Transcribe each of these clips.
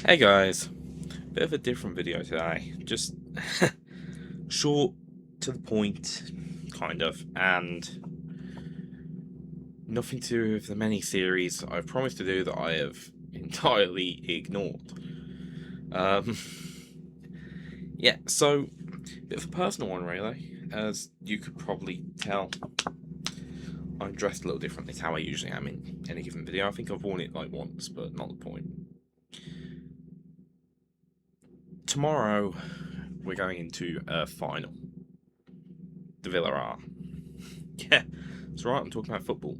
Hey guys, bit of a different video today. Just short, to the point, kind of, and nothing to do with the many series I've promised to do that I have entirely ignored. Um, yeah, so bit of a personal one really. As you could probably tell, I'm dressed a little differently to how I usually am in any given video. I think I've worn it like once, but not the point. Tomorrow, we're going into a final. The Villa are. Yeah, that's right, I'm talking about football.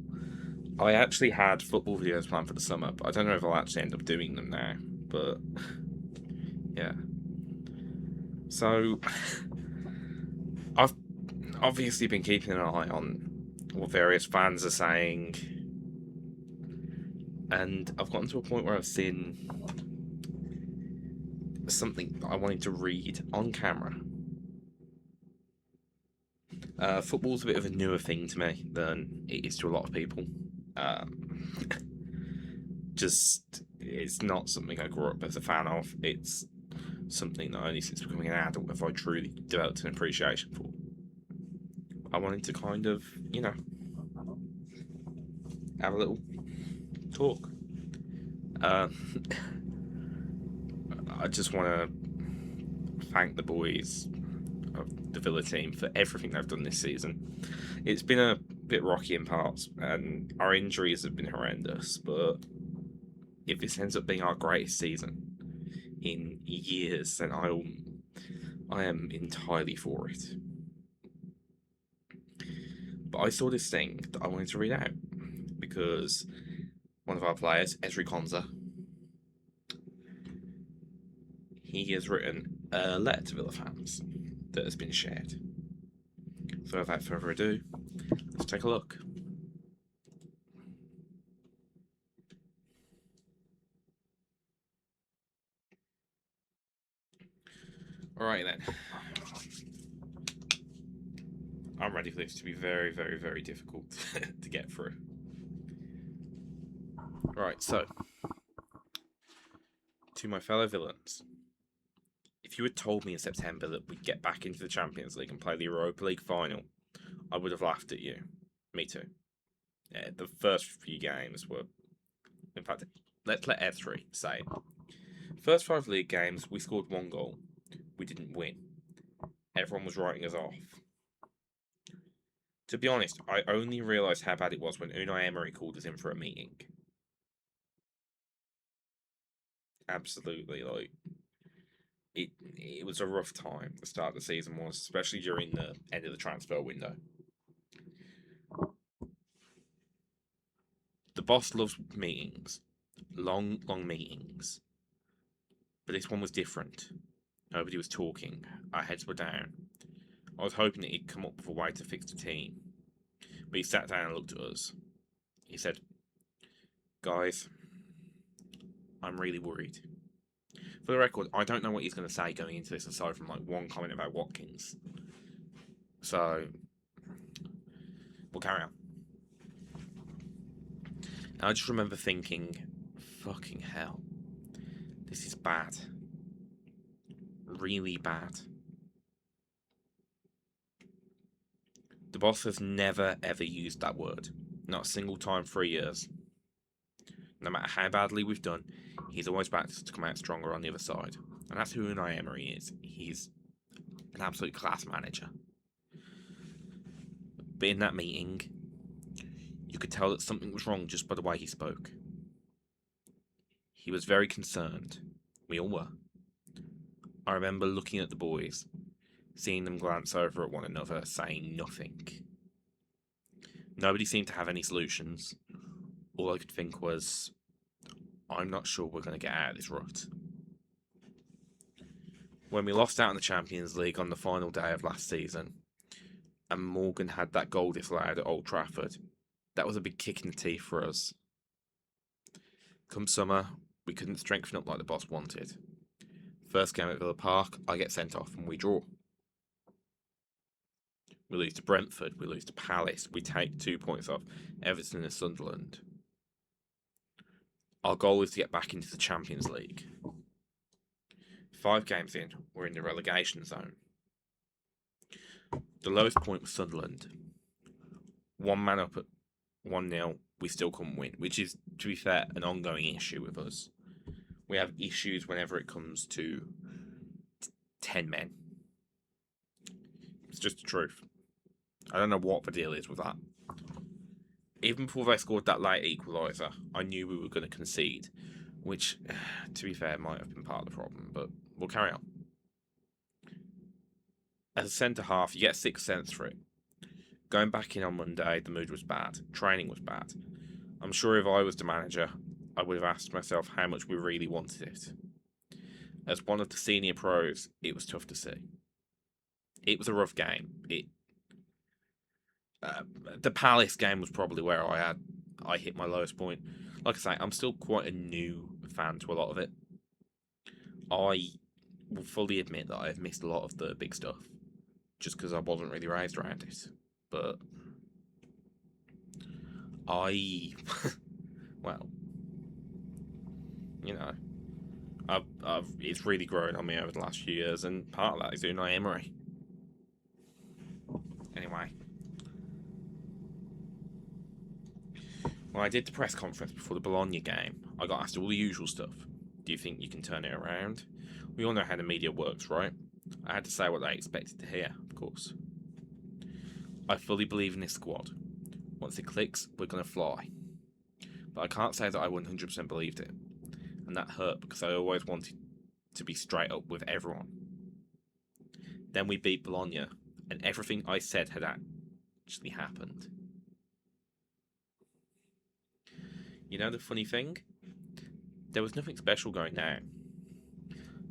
I actually had football videos planned for the summer, but I don't know if I'll actually end up doing them now. But yeah. So I've obviously been keeping an eye on what various fans are saying, and I've gotten to a point where I've seen something that I wanted to read on camera. Football's a bit of a newer thing to me than it is to a lot of people. Um, just it's not something I grew up as a fan of. It's something that only since becoming an adult have I truly developed an appreciation for. I wanted to kind of, have a little talk. Uh, I just want to thank the boys of the Villa team for everything they've done this season. It's been a bit rocky in parts, and our injuries have been horrendous, but if this ends up being our greatest season in years, then I am entirely for it. But I saw this thing that I wanted to read out because one of our players, Ezri Konsa, he has written a letter to Villa fans that has been shared. So without further ado, let's take a look. Alright then. I'm ready for this to be very, very, very difficult to get through. Right, so to my fellow villains, if you had told me in September that we'd get back into the Champions League and play the Europa League final, I would have laughed at you. Me too. Yeah, the first few games were, in fact, let's let Ezri say. First 5 league games, we scored 1 goal. We didn't win. Everyone was writing us off. To be honest, I only realised how bad it was when Unai Emery called us in for a meeting. Absolutely, like it was a rough time. The start of the season was, especially during the end of the transfer window. The boss loves meetings, long, long meetings, but this one was different. Nobody was talking. Our heads were down. I was hoping that he'd come up with a way to fix the team, but he sat down and looked at us. He said, "Guys, I'm really worried." For the record, I don't know what he's going to say going into this aside from like one comment about Watkins. So, we'll carry on. And I just remember thinking, fucking hell, this is bad. Really bad. The boss has never ever used that word. Not a single time for years. No matter how badly we've done, he's always backed us to come out stronger on the other side. And that's who Unai Emery is. He's an absolute class manager. But in that meeting, you could tell that something was wrong just by the way he spoke. He was very concerned. We all were. I remember looking at the boys, seeing them glance over at one another, saying nothing. Nobody seemed to have any solutions. All I could think was, I'm not sure we're going to get out of this rut. When we lost out in the Champions League on the final day of last season, and Morgan had that goal disallowed at Old Trafford, that was a big kick in the teeth for us. Come summer, we couldn't strengthen up like the boss wanted. First game at Villa Park, I get sent off and we draw. We lose to Brentford, we lose to Palace, we take 2 points off Everton and Sunderland. Our goal is to get back into the Champions League. 5 games in, we're in the relegation zone. The lowest point was Sunderland. 1 man up at 1-0, we still couldn't win, which is, to be fair, an ongoing issue with us. We have issues whenever it comes to 10 men. It's just the truth. I don't know what the deal is with that. Even before they scored that late equaliser, I knew we were going to concede, which, to be fair, might have been part of the problem, but we'll carry on. As a centre half, you get 6 cents for it. Going back in on Monday, the mood was bad. Training was bad. I'm sure if I was the manager, I would have asked myself how much we really wanted it. As one of the senior pros, it was tough to see. It was a rough game. The Palace game was probably where I hit my lowest point. Like I say, I'm still quite a new fan to a lot of it. I will fully admit that I've missed a lot of the big stuff, just because I wasn't really raised around it. But well, you know, it's really grown on me over the last few years, and part of that is Unai Emery. Anyway, when I did the press conference before the Bologna game, I got asked all the usual stuff. Do you think you can turn it around? We all know how the media works, right? I had to say what they expected to hear, of course. I fully believe in this squad. Once it clicks, we're going to fly. But I can't say that I 100% believed it. And that hurt because I always wanted to be straight up with everyone. Then we beat Bologna, and everything I said had actually happened. You know the funny thing? There was nothing special going down.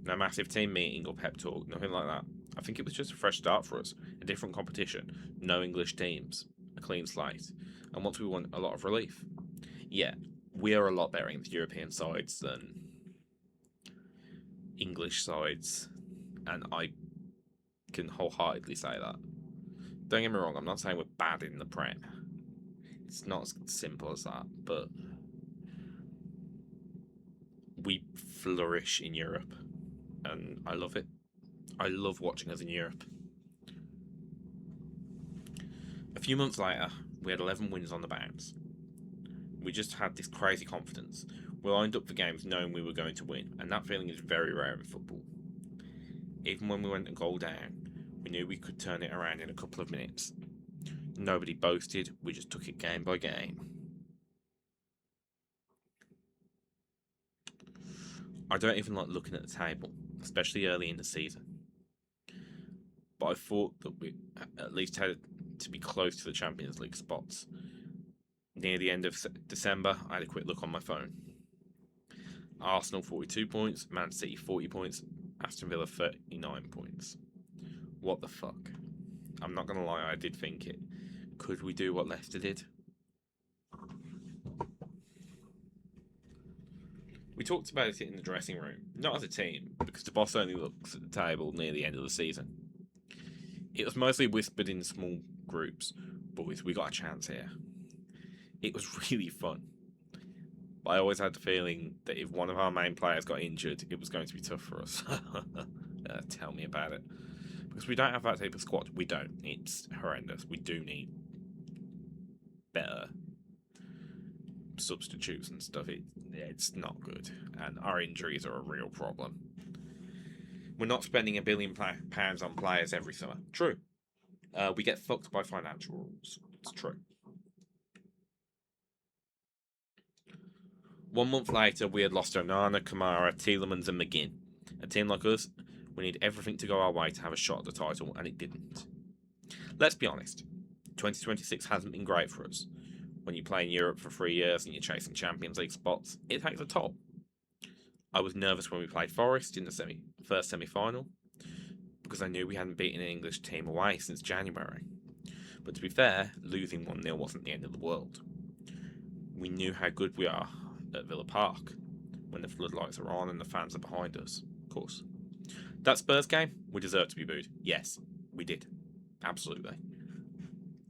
No massive team meeting or pep talk, nothing like that. I think it was just a fresh start for us, a different competition, no English teams, a clean slate, and once we won, a lot of relief. Yeah, we are a lot better against European sides than English sides, and I can wholeheartedly say that. Don't get me wrong, I'm not saying we're bad in the Prem. It's not as simple as that, but we flourish in Europe, and I love it. I love watching us in Europe. A few months later, we had 11 wins on the bounce. We just had this crazy confidence. We lined up for games knowing we were going to win, and that feeling is very rare in football. Even when we went a goal down, we knew we could turn it around in a couple of minutes. Nobody boasted, we just took it game by game. I don't even like looking at the table, especially early in the season. But I thought that we at least had to be close to the Champions League spots. Near the end of December, I had a quick look on my phone. Arsenal 42 points, Man City 40 points, Aston Villa 39 points. What the fuck? I'm not going to lie, I did think it. Could we do what Leicester did? We talked about it in the dressing room, not as a team, because the boss only looks at the table near the end of the season. It was mostly whispered in small groups. Boys, we got a chance here. It was really fun. But I always had the feeling that if one of our main players got injured, it was going to be tough for us. Tell me about it. Because we don't have that type of squad. We don't. It's horrendous. We do need better substitutes and stuff. It's not good. And our injuries are a real problem. We're not spending £1 billion on players every summer. True. We get fucked by financial rules. It's true. 1 month later, we had lost Onana, Kamara, Tielemans and McGinn. A team like us, we need everything to go our way to have a shot at the title, and it didn't. Let's be honest, 2026 hasn't been great for us. When you play in Europe for 3 years and you're chasing Champions League spots, it takes a toll. I was nervous when we played Forest in the first semi-final, because I knew we hadn't beaten an English team away since January. But to be fair, losing 1-0 wasn't the end of the world. We knew how good we are at Villa Park, when the floodlights are on and the fans are behind us, of course. That Spurs game, we deserved to be booed. Yes, we did. Absolutely.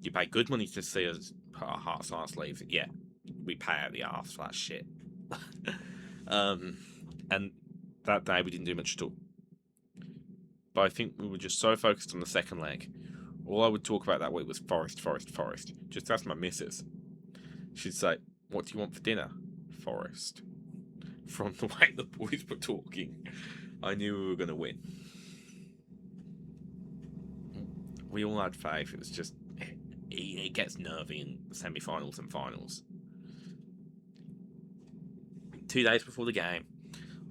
You pay good money to see us put our hearts on our sleeves. Yeah, we pay out the arse for that shit. And that day we didn't do much at all. but I think we were just so focused on the second leg. All I would talk about that week was Forest, Forest, Forest. Just ask my missus. She'd say, "What do you want for dinner?" Forest. From the way the boys were talking, I knew we were going to win. We all had faith. It was just, it gets nervy in semi-finals and finals. 2 days before the game,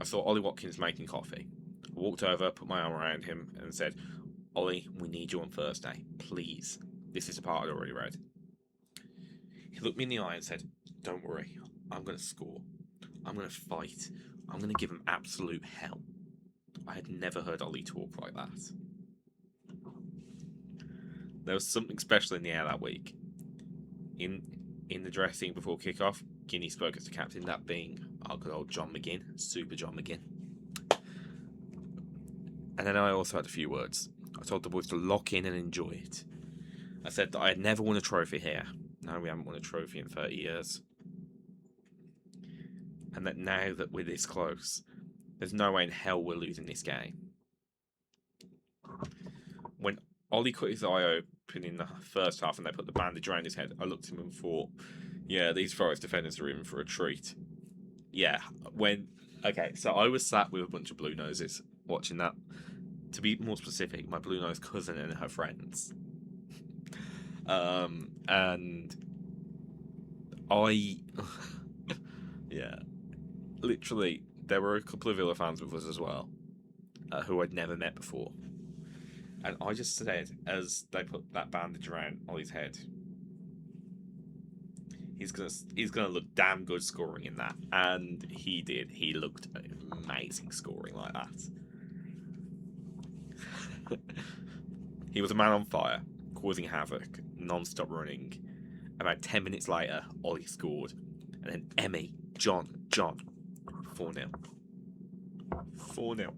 I saw Ollie Watkins making coffee. I walked over, put my arm around him, and said, "Ollie, we need you on Thursday. Please. This is a part I'd already read." He looked me in the eye and said, "Don't worry. I'm going to score. I'm going to fight. I'm going to give him absolute hell." I had never heard Ollie talk like that. There was something special in the air that week. In the dressing before kickoff, Guinea spoke as the captain, that being our good old John McGinn, Super John McGinn. And then I also had a few words. I told the boys to lock in and enjoy it. I said that I had never won a trophy here. No, we haven't won a trophy in 30 years. And that now that we're this close, there's no way in hell we're losing this game. When Ollie cut his eye open in the first half and they put the bandage around his head, I looked at him and thought, yeah, these Forest defenders are in for a treat. Yeah, okay, so I was sat with a bunch of blue noses watching that. To be more specific, my blue nose cousin and her friends. And I, yeah, literally, there were a couple of Villa fans with us as well, who I'd never met before. And I just said, as they put that bandage around Ollie's head, he's gonna look damn good scoring in that. And he did. He looked amazing scoring like that. He was a man on fire, causing havoc, non-stop running. About 10 minutes later, Ollie scored. And then Emmy, John, 4-0. 4-0.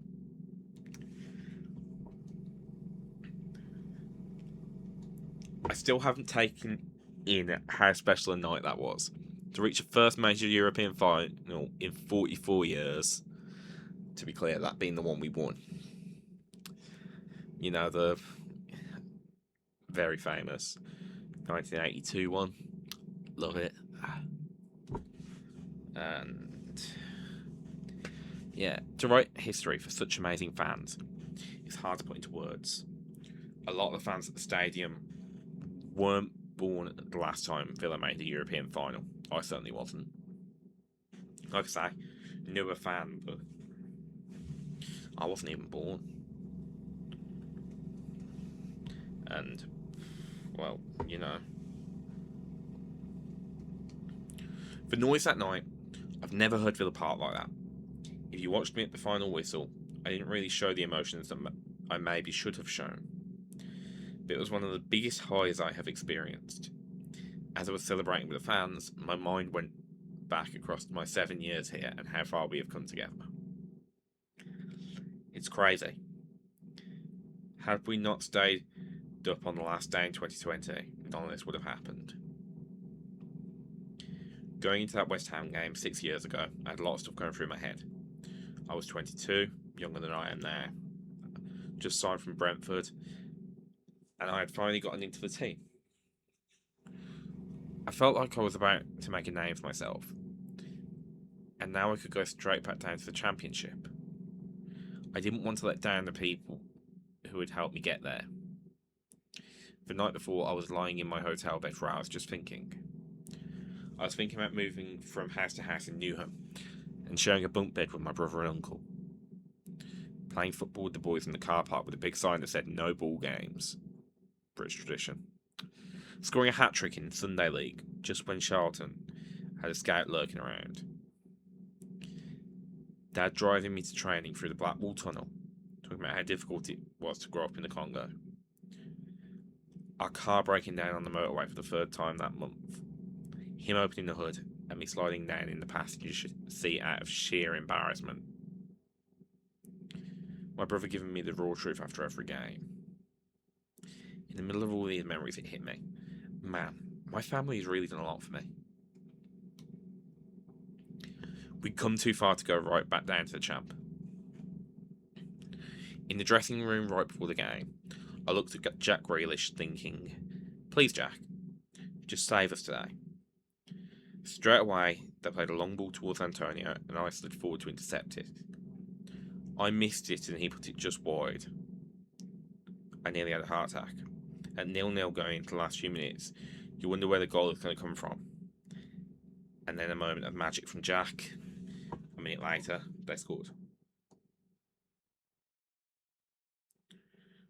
I still haven't taken in how special a night that was. To reach a first major European final in 44 years. To be clear, that being the one we won. You know, the very famous 1982 one. Love it. And yeah, to write history for such amazing fans, it's hard to put into words. A lot of the fans at the stadium weren't born the last time Villa made the European final. I certainly wasn't. Like I say, knew a fan, but I wasn't even born. And, well, you know. The noise that night, I've never heard Villa Park like that. If you watched me at the final whistle, I didn't really show the emotions that I maybe should have shown. But it was one of the biggest highs I have experienced. As I was celebrating with the fans, my mind went back across my 7 years here and how far we have come together. It's crazy. Had we not stayed up on the last day in 2020, none of this would have happened. Going into that West Ham game 6 years ago, I had a lot of stuff going through my head. I was 22, younger than I am now, just signed from Brentford, and I had finally gotten into the team. I felt like I was about to make a name for myself, and now I could go straight back down to the Championship. I didn't want to let down the people who had helped me get there. The night before, I was lying in my hotel bed for hours just thinking. I was thinking about moving from house to house in Newham and sharing a bunk bed with my brother and uncle. Playing football with the boys in the car park with a big sign that said no ball games. British tradition. Scoring a hat-trick in Sunday League just when Charlton had a scout lurking around. Dad driving me to training through the Blackwall Tunnel, talking about how difficult it was to grow up in the Congo. Our car breaking down on the motorway for the third time that month. Him opening the hood and me sliding down in the passenger seat out of sheer embarrassment. My brother giving me the raw truth after every game. In the middle of all these memories, it hit me. Man, my family has really done a lot for me. We'd come too far to go right back down to the champ. In the dressing room right before the game, I looked at Jack Grealish thinking, please Jack, just save us today. Straight away, they played a long ball towards Antonio and I slid forward to intercept it. I missed it and he put it just wide. I nearly had a heart attack. At 0-0 going into the last few minutes, you wonder where the goal is going to come from. And then a moment of magic from Jack. A minute later, they scored.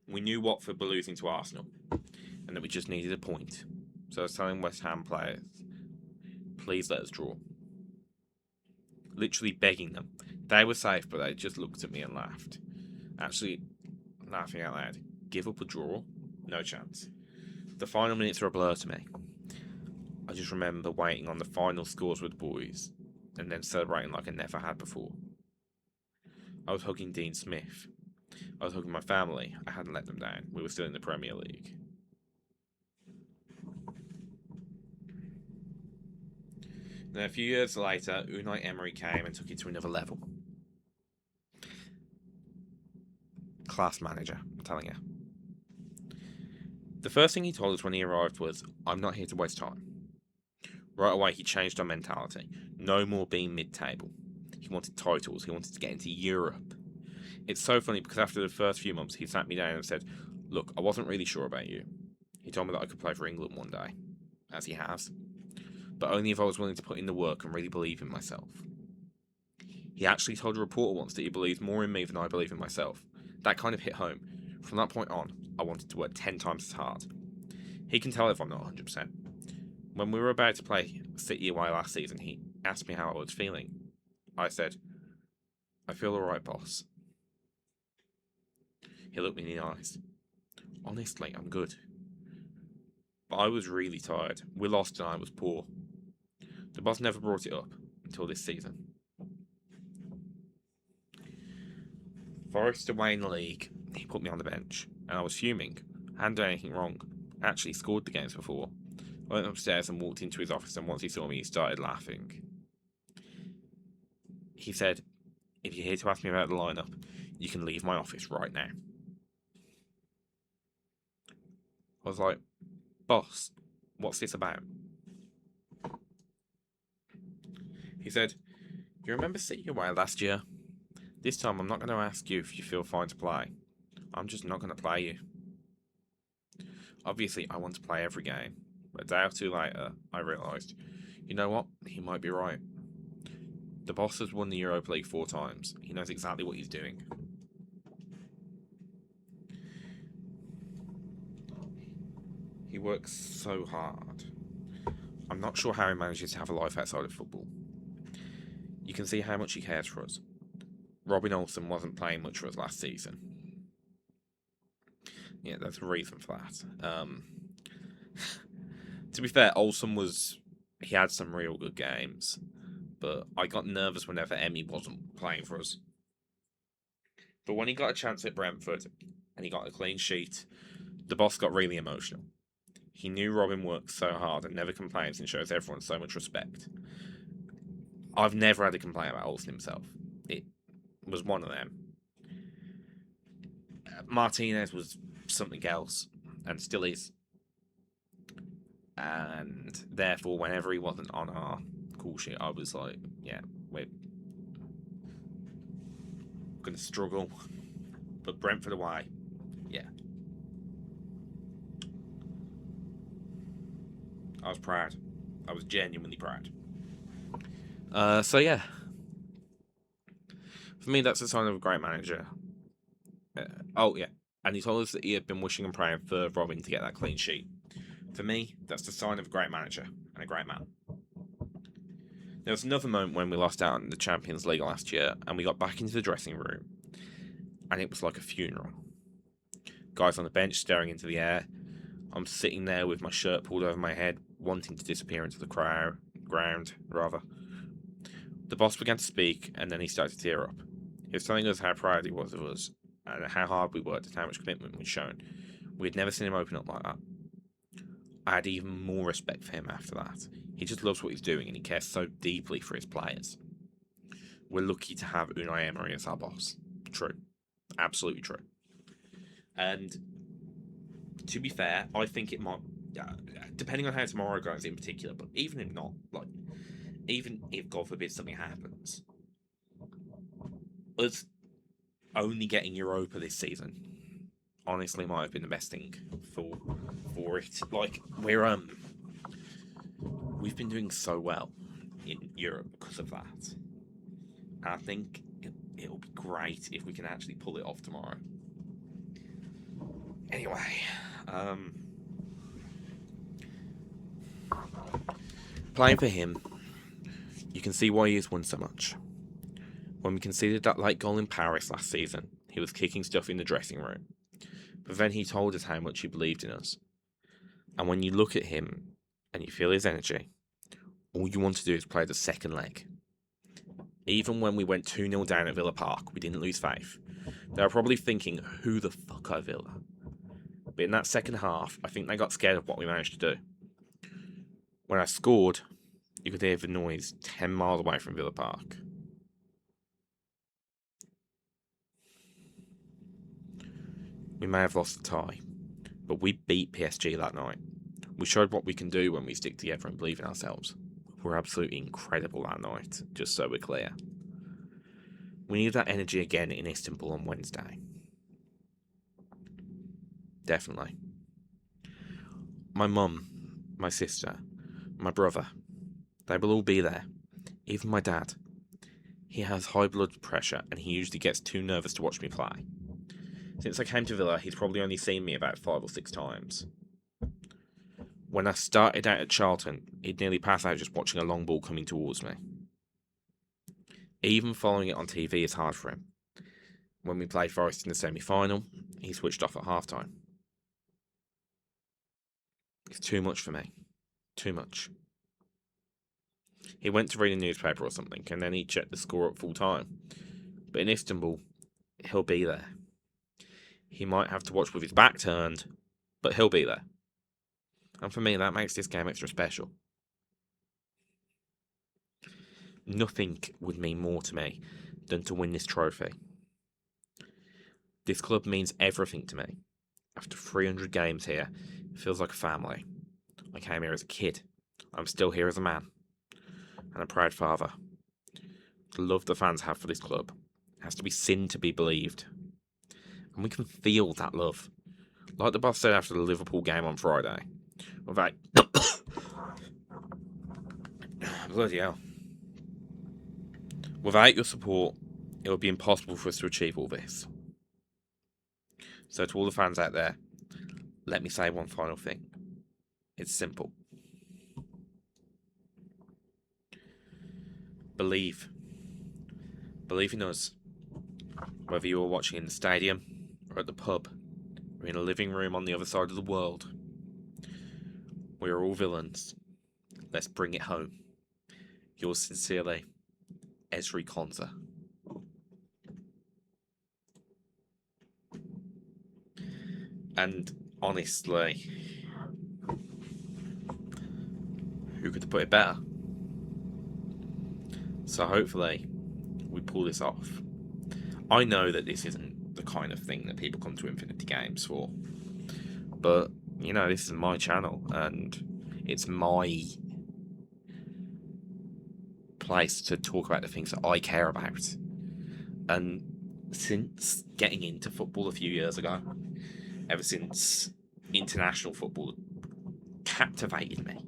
We knew Watford were losing to Arsenal, and that we just needed a point. So I was telling West Ham players, please let us draw. Literally begging them. They were safe, but they just looked at me and laughed. Actually, laughing out loud. Give up a draw? No chance. The final minutes are a blur to me. I just remember waiting on the final scores with the boys, and then celebrating like I never had before. I was hugging Dean Smith. I was hugging my family. I hadn't let them down. We were still in the Premier League. Then a few years later, Unai Emery came and took it to another level. Class manager, I'm telling you. The first thing he told us when he arrived was, I'm not here to waste time. Right away, he changed our mentality. No more being mid-table. He wanted titles. He wanted to get into Europe. It's so funny because after the first few months, he sat me down and said, look, I wasn't really sure about you. He told me that I could play for England one day, as he has, but only if I was willing to put in the work and really believe in myself. He actually told a reporter once that he believes more in me than I believe in myself. That kind of hit home. From that point on, I wanted to work 10 times as hard. He can tell if I'm not 100%. When we were about to play City away last season, he asked me how I was feeling. I said, I feel alright, boss. He looked me in the eyes. Honestly, I'm good. But I was really tired. We lost and I was poor. The boss never brought it up until this season. Forest away in the league, he put me on the bench, and I was fuming. I hadn't done anything wrong. I actually scored the games before. I went upstairs and walked into his office, and once he saw me, he started laughing. He said, if you're here to ask me about the lineup, you can leave my office right now. I was like, boss, what's this about? He said, you remember City away last year? This time I'm not going to ask you if you feel fine to play. I'm just not going to play you. Obviously, I want to play every game. But a day or two later, I realised, you know what? He might be right. The boss has won the Europa League 4 times. He knows exactly what he's doing. He works so hard. I'm not sure how he manages to have a life outside of football. You can see how much he cares for us. Robin Olsen wasn't playing much for us last season. Yeah, there's a reason for that. To be fair, Olsen he had some real good games, but I got nervous whenever Emmy wasn't playing for us. But when he got a chance at Brentford and he got a clean sheet, the boss got really emotional. He knew Robin worked so hard and never complains and shows everyone so much respect. I've never had a complaint about Olsen himself. It was one of them. Martinez was something else, and still is. And therefore, whenever he wasn't on our call sheet, I was like, yeah, we're going to struggle. But Brentford away, yeah. I was proud. I was genuinely proud. So yeah. For me, that's a sign of a great manager. Oh, yeah. And he told us that he had been wishing and praying for Robin to get that clean sheet. For me, that's the sign of a great manager and a great man. There was another moment when we lost out in the Champions League last year, and we got back into the dressing room, and it was like a funeral. Guys on the bench staring into the air. I'm sitting there with my shirt pulled over my head, wanting to disappear into the ground. The boss began to speak, and then he started to tear up. He was telling us how proud he was of us, and how hard we worked and how much commitment we'd shown. We had never seen him open up like that. I had even more respect for him after that. He just loves what he's doing, and he cares so deeply for his players. We're lucky to have Unai Emery as our boss. True. Absolutely true. And to be fair, I think it might, depending on how tomorrow goes in particular, but even if not, like, even if God forbid something happens, us only getting Europa this season honestly might have been the best thing for it. Like, we've been doing so well in Europe because of that. I think it'll be great if we can actually pull it off tomorrow. Anyway, playing for him, you can see why he has won so much. When we conceded that late goal in Paris last season, he was kicking stuff in the dressing room. But then he told us how much he believed in us. And when you look at him and you feel his energy, all you want to do is play the second leg. Even when we went 2-0 down at Villa Park, we didn't lose faith. They were probably thinking, who the fuck are Villa? But in that second half, I think they got scared of what we managed to do. When I scored, you could hear the noise 10 miles away from Villa Park. We may have lost the tie, but we beat PSG that night. We showed what we can do when we stick together and believe in ourselves. We were absolutely incredible that night, just so we're clear. We need that energy again in Istanbul on Wednesday. Definitely. My mum, my sister, my brother, they will all be there. Even my dad. He has high blood pressure and he usually gets too nervous to watch me play. Since I came to Villa, he's probably only seen me about 5 or 6 times. When I started out at Charlton, he'd nearly pass out just watching a long ball coming towards me. Even following it on TV is hard for him. When we played Forest in the semi-final, he switched off at half-time. It's too much for me. Too much. He went to read a newspaper or something, and then he checked the score at full time. But in Istanbul, he'll be there. He might have to watch with his back turned, but he'll be there. And for me, that makes this game extra special. Nothing would mean more to me than to win this trophy. This club means everything to me. After 300 games here, it feels like a family. I came here as a kid. I'm still here as a man. And a proud father. The love the fans have for this club has to be seen to be believed. And we can feel that love. Like the boss said after the Liverpool game on Friday. Without... Bloody hell. Without your support, it would be impossible for us to achieve all this. So to all the fans out there, let me say one final thing. It's simple. Believe. Believe in us. Whether you are watching in the stadium, or at the pub, or in a living room on the other side of the world. We are all villains. Let's bring it home. Yours sincerely, Ezri Konsa. And honestly, who could have put it better? So hopefully, we pull this off. I know that this isn't the kind of thing that people come to Infinity Games for. But, you know, this is my channel, and it's my place to talk about the things that I care about. And since getting into football a few years ago, ever since international football captivated me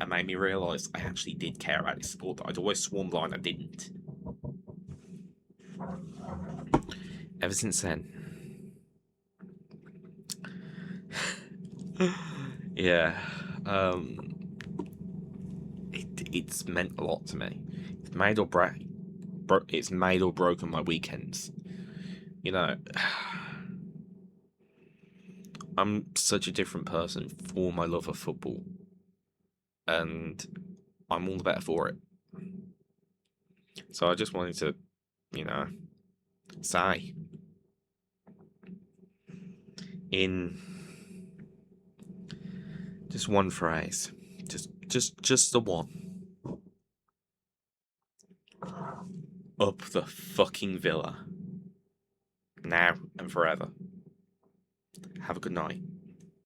and made me realise I actually did care about this sport that I'd always sworn blind I didn't. Ever since then, yeah, it's meant a lot to me. It's made or broken my weekends. You know, I'm such a different person for my love of football, and I'm all the better for it. So I just wanted to, you know, say in just one phrase, just the one. Up the fucking Villa. now and forever. Have a good night.